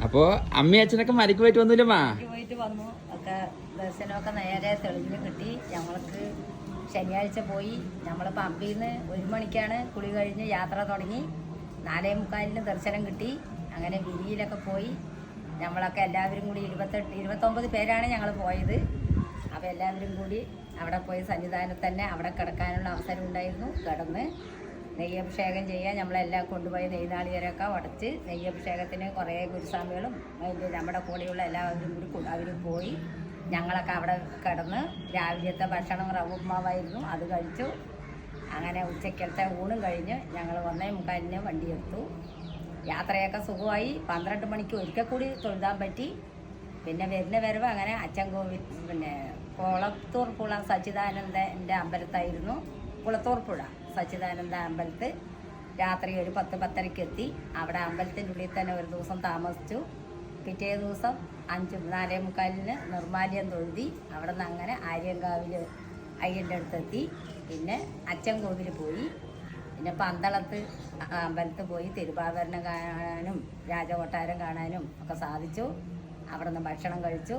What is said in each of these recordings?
അപ്പൊ അമ്മയും അച്ഛനൊക്കെ മരിക്ക് പോയിട്ട് വന്നില്ലമ്മാ? പോയിട്ട് വന്നു ഒക്കെ ദർശനമൊക്കെ നേരെ തെളിഞ്ഞ് കിട്ടി. ഞങ്ങൾക്ക് ശനിയാഴ്ച പോയി. നമ്മൾ പമ്പിൽ നിന്ന് 1 മണിക്കാണ് കുളി കഴിഞ്ഞ് യാത്ര തുടങ്ങി. 4:45 ദർശനം കിട്ടി. അങ്ങനെ വിരിയിലൊക്കെ പോയി. നമ്മളൊക്കെ എല്ലാവരും കൂടി 29 പേരാണ് ഞങ്ങൾ പോയത്. അപ്പോൾ എല്ലാവരും കൂടി അവിടെ പോയി സന്നിധാനത്ത് തന്നെ അവിടെ കിടക്കാനുള്ള അവസരം ഉണ്ടായിരുന്നു. കിടന്ന് നെയ്യഭിഷേകം ചെയ്യാൻ നമ്മളെല്ലാം കൊണ്ടുപോയി നെയ്നാളികരൊക്കെ ഉടച്ച് നെയ്യഭിഷേകത്തിന് കുറേ ഗുരുസ്വാമികളും നമ്മുടെ കൂടെയുള്ള എല്ലാവരും കൂടി അവർ പോയി. ഞങ്ങളൊക്കെ അവിടെ കിടന്ന് രാവിലത്തെ ഭക്ഷണം റവ ഉപ്മാവായിരുന്നു, അത് കഴിച്ചു. അങ്ങനെ ഉച്ചക്കലത്തെ ഊണും കഴിഞ്ഞ് ഞങ്ങൾ 1:45 വണ്ടിയെടുത്തു. യാത്രയൊക്കെ സുഖമായി. 12 മണിക്ക് ഒരിക്കൽ കൂടി തൊഴുതാൻ പറ്റി. പിന്നെ വരുന്ന വരവ് അങ്ങനെ അച്ചൻകോവിൽ പിന്നെ കുളത്തൂർ പുഴ സച്ചിദാനന്ദൻ്റെ അമ്പലത്തായിരുന്നു. കുളത്തൂർ പുഴ സച്ചിദാനന്ദ അമ്പലത്ത് രാത്രി ഒരു 10-10:30 എത്തി. അവിടെ അമ്പലത്തിൻ്റെ ഉള്ളിൽ തന്നെ ഒരു ദിവസം താമസിച്ചു. പിറ്റേ ദിവസം 4:45 നിർമ്മാല്യം തൊഴുതി. അവിടെ നിന്ന് അങ്ങനെ ആര്യങ്കാവിൽ അയ്യൻ്റെ അടുത്തെത്തി. പിന്നെ അച്ചൻകോവിൽ പോയി. പിന്നെ പന്തളത്ത് അമ്പലത്ത് പോയി തിരുവാഭരണം കാണാനും രാജകൊട്ടാരം കാണാനും ഒക്കെ സാധിച്ചു. അവിടെ നിന്ന് ഭക്ഷണം കഴിച്ചു.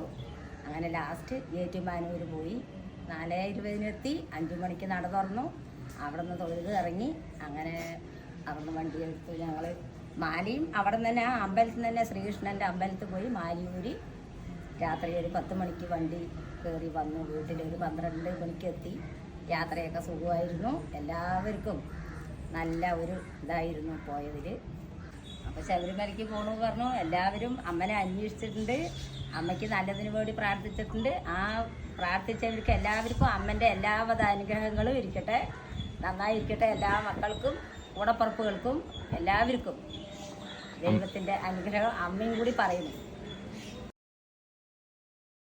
അങ്ങനെ ലാസ്റ്റ് ഏറ്റുമാനൂർ പോയി. 4:20 എത്തി. 5 മണിക്ക് നട തുറന്നു. അവിടെ നിന്ന് തൊഴുത് ഇറങ്ങി. അങ്ങനെ അവിടെ നിന്ന് വണ്ടി എടുത്തു. ഞങ്ങൾ മാലിയും അവിടെ നിന്ന് തന്നെ ആ അമ്പലത്തിൽ നിന്ന് തന്നെ ശ്രീകൃഷ്ണൻ്റെ അമ്പലത്തിൽ പോയി മാലിയൂരി. രാത്രി ഒരു 10 മണിക്ക് വണ്ടി കയറി വന്നു. വീട്ടിലൊരു 12 മണിക്ക് എത്തി. യാത്രയൊക്കെ സുഖമായിരുന്നു. എല്ലാവർക്കും നല്ല ഒരു ഇതായിരുന്നു പോയതിൽ. അപ്പോൾ ശബരിമലയ്ക്ക് പോകണമെന്ന് പറഞ്ഞു. എല്ലാവരും അമ്മനെ അന്വേഷിച്ചിട്ടുണ്ട്. അമ്മയ്ക്ക് നല്ലതിന് വേണ്ടി പ്രാർത്ഥിച്ചിട്ടുണ്ട്. ആ പ്രാർത്ഥിച്ചവർക്ക് എല്ലാവർക്കും അമ്മൻ്റെ എല്ലാവിധ അനുഗ്രഹങ്ങളും ഇരിക്കട്ടെ, നന്നായിരിക്കട്ടെ. എല്ലാ മക്കൾക്കും കൂടപ്പുറപ്പുകൾക്കും എല്ലാവർക്കും ദൈവത്തിൻ്റെ അനുഗ്രഹം അമ്മയും കൂടി പറയുന്നു.